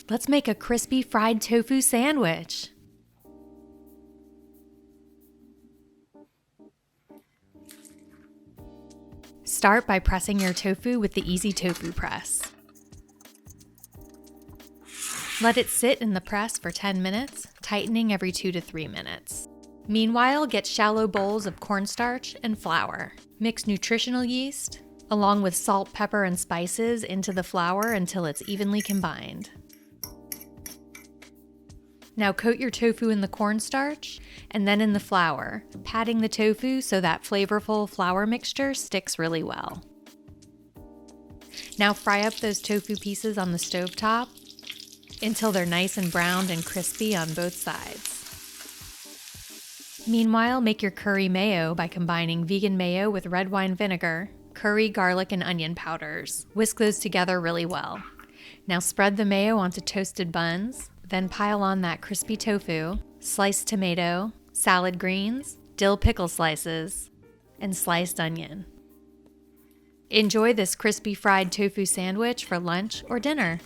Let's make a crispy fried tofu sandwich. Start by pressing your tofu with the Easy Tofu Press. Let it sit in the press for 10 minutes, tightening every 2 to 3 minutes. Meanwhile, get shallow bowls of cornstarch and flour. Mix nutritional yeast, along with salt, pepper, and spices into the flour until it's evenly combined. Now coat your tofu in the cornstarch and then in the flour, patting the tofu so that flavorful flour mixture sticks really well. Now fry up those tofu pieces on the stovetop until they're nice and browned and crispy on both sides. Meanwhile, make your curry mayo by combining vegan mayo with red wine vinegar, curry, garlic, and onion powders. Whisk those together really well. Now spread the mayo onto toasted buns, then pile on that crispy tofu, sliced tomato, salad greens, dill pickle slices, and sliced onion. Enjoy this crispy fried tofu sandwich for lunch or dinner.